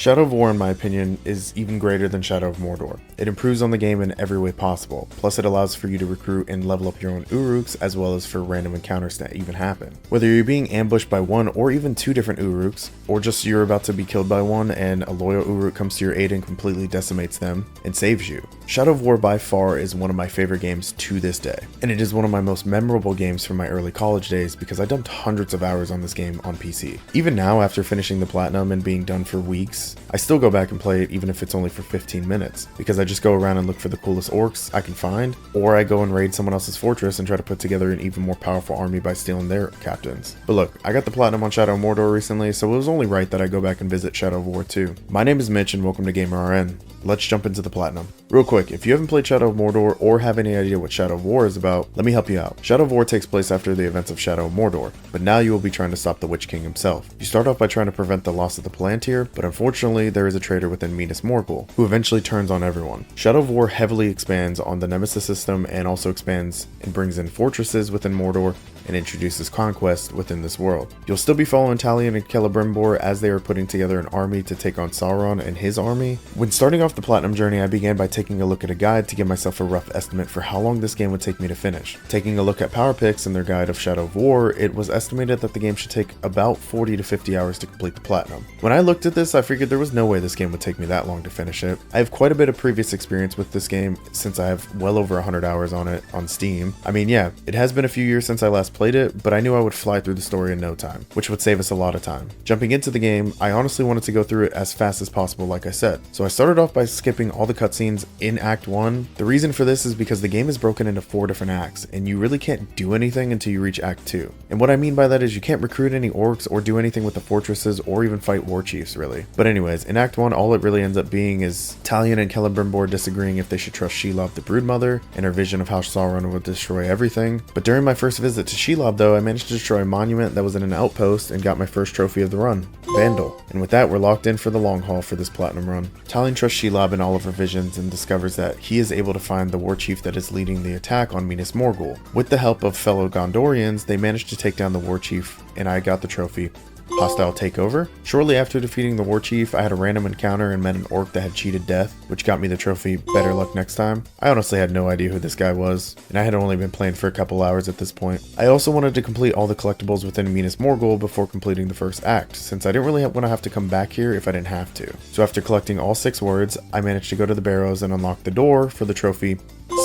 Shadow of War, in my opinion, is even greater than Shadow of Mordor. It improves on the game in every way possible, plus it allows for you to recruit and level up your own Uruks, as well as for random encounters to even happen. Whether you're being ambushed by one or even two different Uruks, or just you're about to be killed by one and a loyal Uruk comes to your aid and completely decimates them and saves you. Shadow of War by far is one of my favorite games to this day, and it is one of my most memorable games from my early college days because I dumped hundreds of hours on this game on PC. Even now, after finishing the platinum and being done for weeks, I still go back and play it even if it's only for 15 minutes, because I just go around and look for the coolest orcs I can find, or I go and raid someone else's fortress and try to put together an even more powerful army by stealing their captains. But look, I got the platinum on Shadow of Mordor recently, so it was only right that I go back and visit Shadow of War 2. My name is Mitch and welcome to GamerRN. Let's jump into the platinum. Real quick, if you haven't played Shadow of Mordor or have any idea what Shadow of War is about, let me help you out. Shadow of War takes place after the events of Shadow of Mordor, but now you will be trying to stop the Witch King himself. You start off by trying to prevent the loss of the Palantir, but unfortunately there is a traitor within Minas Morgul, who eventually turns on everyone. Shadow of War heavily expands on the Nemesis system and also expands and brings in fortresses within Mordor and introduces conquest within this world. You'll still be following Talion and Celebrimbor as they are putting together an army to take on Sauron and his army. When starting off the platinum journey, I began by taking a look at a guide to give myself a rough estimate for how long this game would take me to finish. Taking a look at Power Picks and their guide of Shadow of War, it was estimated that the game should take about 40 to 50 hours to complete the platinum. When I looked at this, I figured there was no way this game would take me that long to finish it. I have quite a bit of previous experience with this game since I have well over 100 hours on it on Steam. I mean, yeah, it has been a few years since I last played it, but I knew I would fly through the story in no time, which would save us a lot of time. Jumping into the game, I honestly wanted to go through it as fast as possible, like I said. So I started off by skipping all the cutscenes in Act 1. The reason for this is because the game is broken into 4 different acts, and you really can't do anything until you reach Act 2. And what I mean by that is you can't recruit any orcs or do anything with the fortresses or even fight war chiefs, really. But anyways, in Act 1, all it really ends up being is Talion and Celebrimbor disagreeing if they should trust Shelob the Broodmother and her vision of how Sauron would destroy everything. But during my first visit to Shelob though, I managed to destroy a monument that was in an outpost and got my first trophy of the run, Vandal. And with that, we're locked in for the long haul for this platinum run. Talion trusts Shelob in all of her visions and discovers that he is able to find the war chief that is leading the attack on Minas Morgul. With the help of fellow Gondorians, they managed to take down the war chief, and I got the trophy, Hostile Takeover. Shortly after defeating the war chief, I had a random encounter and met an orc that had cheated death, which got me the trophy Better Luck Next Time. I honestly had no idea who this guy was, and I had only been playing for a couple hours at this point. I also wanted to complete all the collectibles within Minas Morgul before completing the first act, since I didn't really want to have to come back here if I didn't have to. So after collecting all 6 words, I managed to go to the barrows and unlock the door for the trophy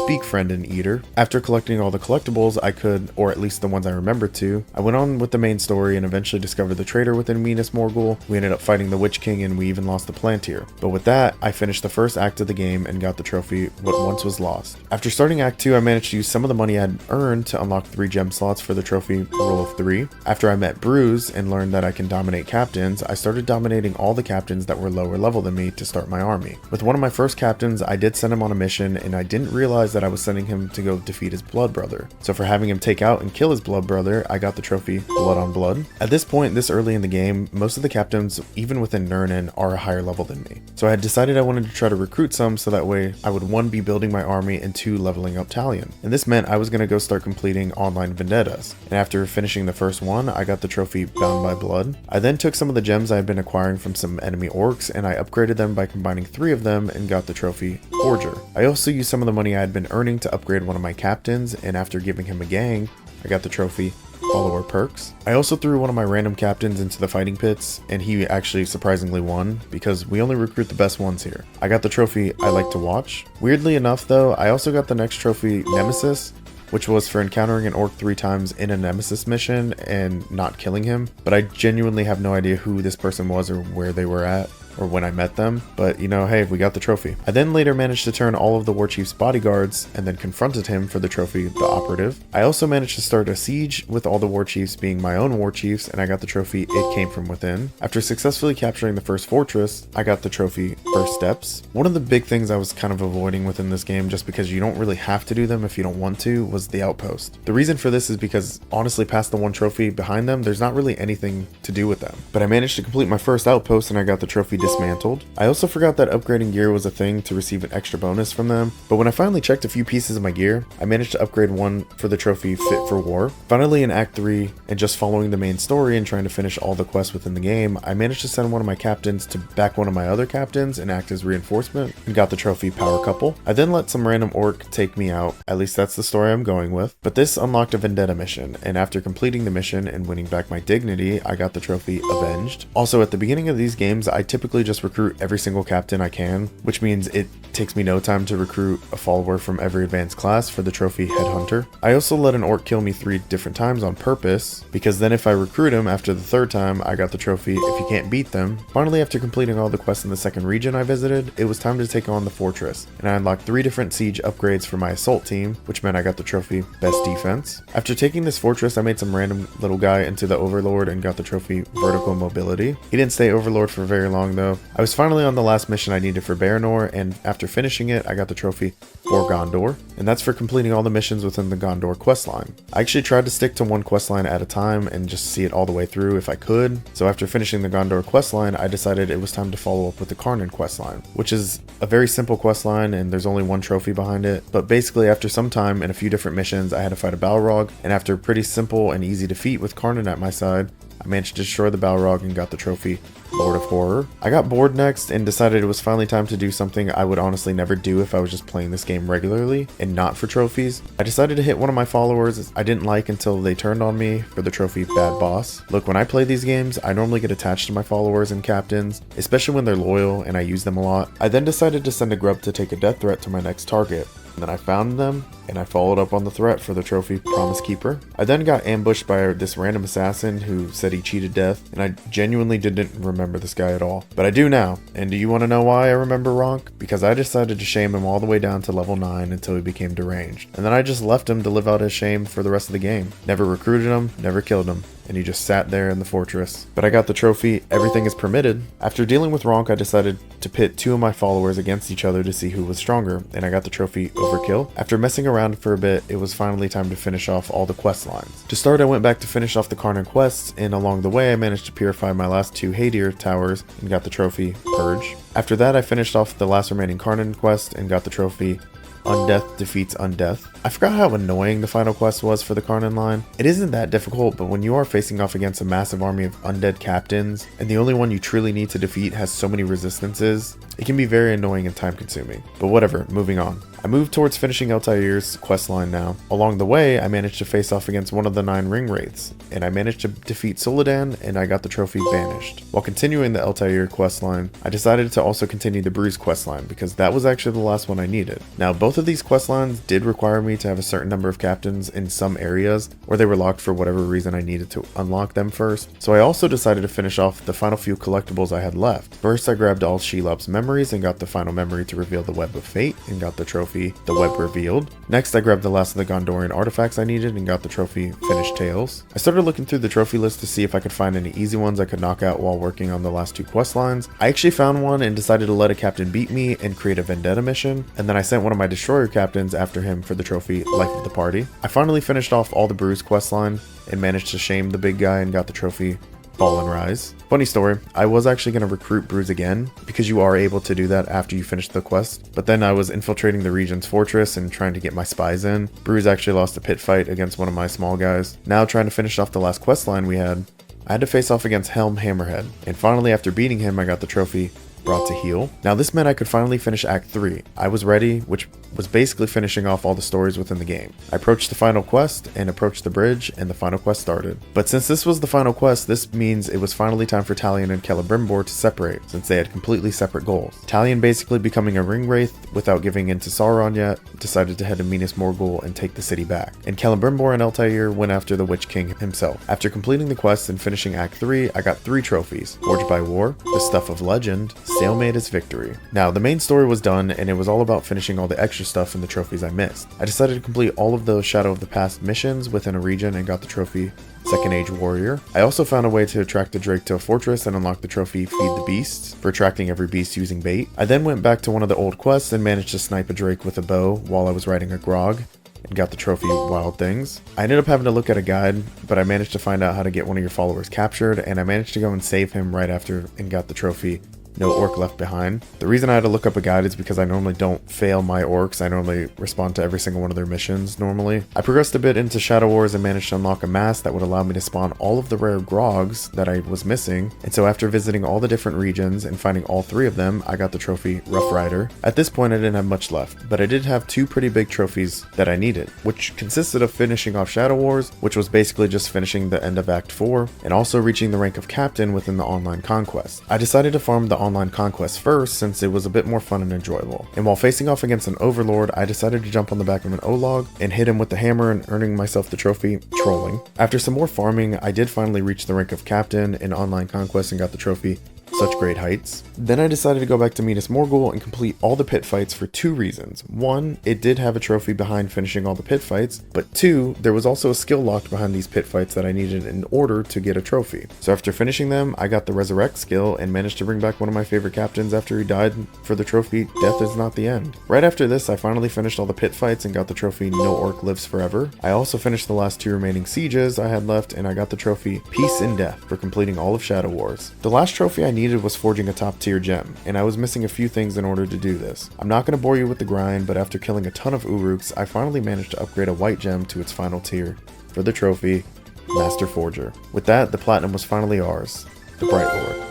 Speak Friend and Eater. After collecting all the collectibles I could, or at least the ones I remembered to, I went on with the main story and eventually discovered the traitor within Minas Morgul. We ended up fighting the Witch King and we even lost the Palantir. But with that, I finished the first act of the game and got the trophy What Once Was Lost. After starting Act 2, I managed to use some of the money I'd earned to unlock 3 gem slots for the trophy Roll of 3. After I met Bruce and learned that I can dominate captains, I started dominating all the captains that were lower level than me to start my army. With one of my first captains, I did send him on a mission and I didn't realize that I was sending him to go defeat his blood brother. So for having him take out and kill his blood brother, I got the trophy Blood on Blood. At this point, this early in the game, most of the captains, even within Nurnen, are a higher level than me. So I had decided I wanted to try to recruit some so that way I would 1, be building my army, and 2, leveling up Talion. And this meant I was going to go start completing online vendettas. And after finishing the first one, I got the trophy Bound by Blood. I then took some of the gems I had been acquiring from some enemy orcs and I upgraded them by combining 3 of them and got the trophy Forger. I also used some of the money I had been earning to upgrade one of my captains, and after giving him a gang, I got the trophy Follower Perks. I also threw one of my random captains into the fighting pits, and he actually surprisingly won, because we only recruit the best ones here. I got the trophy I Like to Watch. Weirdly enough though, I also got the next trophy Nemesis, which was for encountering an orc 3 times in a Nemesis mission and not killing him, but I genuinely have no idea who this person was or where they were at, or when I met them, but you know, hey, we got the trophy. I then later managed to turn all of the war chief's bodyguards and then confronted him for the trophy The Operative. I also managed to start a siege with all the war chiefs being my own war chiefs, and I got the trophy It Came From Within. After successfully capturing the first fortress, I got the trophy First Steps. One of the big things I was kind of avoiding within this game, just because you don't really have to do them if you don't want to, was the outpost. The reason for this is because honestly, past the 1 trophy behind them, there's not really anything to do with them. But I managed to complete my first outpost and I got the trophy dismantled. I also forgot that upgrading gear was a thing to receive an extra bonus from them, but when I finally checked a few pieces of my gear, I managed to upgrade one for the trophy Fit for War. Finally in Act 3, and just following the main story and trying to finish all the quests within the game, I managed to send one of my captains to back one of my other captains and act as reinforcement, and got the trophy Power Couple. I then let some random orc take me out, at least that's the story I'm going with, but this unlocked a vendetta mission, and after completing the mission and winning back my dignity, I got the trophy Avenged. Also, at the beginning of these games, I typically just recruit every single captain I can, which means it takes me no time to recruit a follower from every advanced class for the trophy Headhunter. I also let an orc kill me 3 different times on purpose, because then if I recruit him after the 3rd time, I got the trophy If You Can't Beat Them. Finally, after completing all the quests in the 2nd region I visited, it was time to take on the fortress, and I unlocked 3 different siege upgrades for my assault team, which meant I got the trophy Best Defense. After taking this fortress, I made some random little guy into the Overlord and got the trophy Vertical Mobility. He didn't stay Overlord for very long though. I was finally on the last mission I needed for Baranor, and after finishing it, I got the trophy for Gondor, and that's for completing all the missions within the Gondor questline. I actually tried to stick to one questline at a time and just see it all the way through if I could, so after finishing the Gondor questline, I decided it was time to follow up with the Karnan questline, which is a very simple questline and there's only one trophy behind it, but basically after some time and a few different missions, I had to fight a Balrog, and after a pretty simple and easy defeat with Karnan at my side, I managed to destroy the Balrog and got the trophy Lord of Horror. I got bored next and decided it was finally time to do something I would honestly never do if I was just playing this game regularly and not for trophies. I decided to hit one of my followers I didn't like until they turned on me for the trophy Bad Boss. Look, when I play these games, I normally get attached to my followers and captains, especially when they're loyal and I use them a lot. I then decided to send a grub to take a death threat to my next target. Then I found them, and I followed up on the threat for the trophy Promise Keeper. I then got ambushed by this random assassin who said he cheated death, and I genuinely didn't remember this guy at all. But I do now, and do you want to know why I remember Ronk? Because I decided to shame him all the way down to level 9 until he became deranged. And then I just left him to live out his shame for the rest of the game. Never recruited him, never killed him, and he just sat there in the fortress. But I got the trophy Everything is Permitted. After dealing with Ronk, I decided to pit 2 of my followers against each other to see who was stronger, and I got the trophy Overkill. After messing around for a bit, it was finally time to finish off all the quest lines. To start, I went back to finish off the Karnan quests, and along the way I managed to purify my last 2 Hadir towers and got the trophy Purge. After that, I finished off the last remaining Karnan quest and got the trophy Undeath Defeats Undeath. I forgot how annoying the final quest was for the Karnan line. It isn't that difficult, but when you are facing off against a massive army of undead captains, and the only one you truly need to defeat has so many resistances, it can be very annoying and time consuming. But whatever, moving on. I moved towards finishing Altair's questline now. Along the way, I managed to face off against one of the 9 ring wraiths, and I managed to defeat Soladan, and I got the trophy Banished. While continuing the Altair questline, I decided to also continue the Bruise questline, because that was actually the last one I needed. Now, both of these questlines did require me to have a certain number of captains in some areas, where they were locked for whatever reason I needed to unlock them first, so I also decided to finish off the final few collectibles I had left. First, I grabbed all Shelob's memories and got the final memory to reveal the Web of Fate, and got the trophy The Web Revealed. Next, I grabbed the last of the Gondorian artifacts I needed and got the trophy Finished Tales. I started looking through the trophy list to see if I could find any easy ones I could knock out while working on the last 2 quest lines. I actually found one and decided to let a captain beat me and create a vendetta mission, and then I sent one of my destroyer captains after him for the trophy Life of the Party. I finally finished off all the Bruise questline and managed to shame the big guy and got the trophy Fall and Rise. Funny story, I was actually going to recruit Bruise again, because you are able to do that after you finish the quest, but then I was infiltrating the region's fortress and trying to get my spies in. Bruise actually lost a pit fight against one of my small guys. Now trying to finish off the last quest line we had, I had to face off against Helm Hammerhead, and finally after beating him I got the trophy Brought to Heal. Now this meant I could finally finish Act 3. I was ready, which was basically finishing off all the stories within the game. I approached the final quest and approached the bridge, and the final quest started. But since this was the final quest, this means it was finally time for Talion and Celebrimbor to separate, since they had completely separate goals. Talion, basically becoming a ring wraith without giving in to Sauron yet, decided to head to Minas Morgul and take the city back. And Celebrimbor and Altair went after the Witch King himself. After completing the quest and finishing Act 3, I got 3 trophies: Forged by War, the Stuff of Legend, Stalemate is Victory. Now, the main story was done, and it was all about finishing all the extra stuff in the trophies I missed. I decided to complete all of those Shadow of the Past missions within a region and got the trophy Second Age Warrior. I also found a way to attract the Drake to a fortress and unlock the trophy Feed the Beasts for attracting every beast using bait. I then went back to one of the old quests and managed to snipe a Drake with a bow while I was riding a grog, and got the trophy Wild Things. I ended up having to look at a guide, but I managed to find out how to get one of your followers captured, and I managed to go and save him right after and got the trophy no orc left behind. The reason I had to look up a guide is because I normally don't fail my orcs. I normally respond to every single one of their missions normally. I progressed a bit into Shadow Wars and managed to unlock a mask that would allow me to spawn all of the rare grogs that I was missing. And so after visiting all the different regions and finding all 3 of them, I got the trophy Rough Rider. At this point I didn't have much left, but I did have 2 pretty big trophies that I needed, which consisted of finishing off Shadow Wars, which was basically just finishing the end of Act 4, and also reaching the rank of Captain within the online conquest. I decided to farm the online conquest first since it was a bit more fun and enjoyable. And while facing off against an overlord, I decided to jump on the back of an Olog and hit him with the hammer and earning myself the trophy Trolling. After some more farming, I did finally reach the rank of Captain in online conquest and got the trophy Such Great Heights. Then I decided to go back to Minas Morgul and complete all the pit fights for 2 reasons. 1, it did have a trophy behind finishing all the pit fights, but 2, there was also a skill locked behind these pit fights that I needed in order to get a trophy. So after finishing them, I got the Resurrect skill and managed to bring back one of my favorite captains after he died for the trophy Death Is Not the End. Right after this, I finally finished all the pit fights and got the trophy No Orc Lives Forever. I also finished the last 2 remaining sieges I had left, and I got the trophy Peace in Death for completing all of Shadow Wars. The last trophy I needed was forging a top tier gem, and I was missing a few things in order to do this. I'm not going to bore you with the grind, but after killing a ton of Uruks, I finally managed to upgrade a white gem to its final tier for the trophy Master Forger. With that, the platinum was finally ours, the Bright Lord,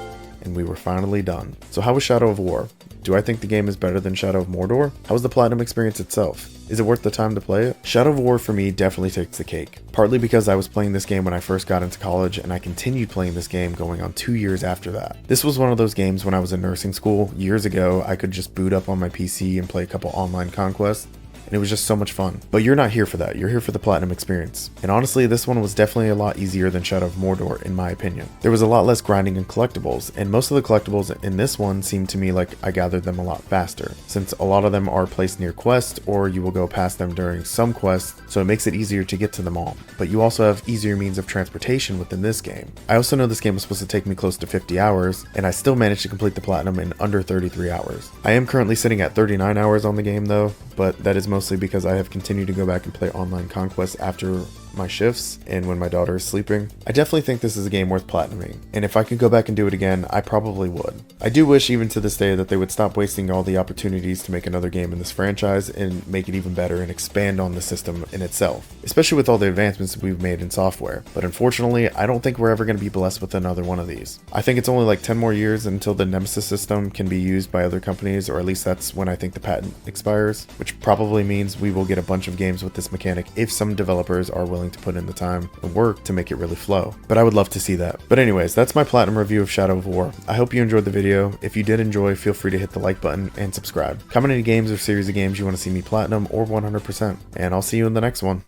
and we were finally done. So how was Shadow of War? Do I think the game is better than Shadow of Mordor? How was the platinum experience itself? Is it worth the time to play it? Shadow of War for me definitely takes the cake. Partly because I was playing this game when I first got into college, and I continued playing this game going on 2 years after that. This was one of those games when I was in nursing school years ago. I could just boot up on my PC and play a couple online conquests, and it was just so much fun. But you're not here for that, you're here for the platinum experience. And honestly, this one was definitely a lot easier than Shadow of Mordor in my opinion. There was a lot less grinding and collectibles, and most of the collectibles in this one seemed to me like I gathered them a lot faster, since a lot of them are placed near quests, or you will go past them during some quests, so it makes it easier to get to them all. But you also have easier means of transportation within this game. I also know this game was supposed to take me close to 50 hours, and I still managed to complete the platinum in under 33 hours. I am currently sitting at 39 hours on the game though, but that is mostly because I have continued to go back and play online conquests after my shifts and when my daughter is sleeping. I definitely think this is a game worth platinuming, and if I could go back and do it again, I probably would. I do wish even to this day that they would stop wasting all the opportunities to make another game in this franchise and make it even better and expand on the system in itself, especially with all the advancements we've made in software. But unfortunately, I don't think we're ever going to be blessed with another one of these. I think it's only like 10 more years until the Nemesis system can be used by other companies, or at least that's when I think the patent expires, which probably means we will get a bunch of games with this mechanic if some developers are willing to put in the time and work to make it really flow. But I would love to see that. But anyways, that's my platinum review of Shadow of War. I hope you enjoyed the video. If you did enjoy, feel free to hit the like button and subscribe. Comment any games or series of games you want to see me platinum or 100%, and I'll see you in the next one.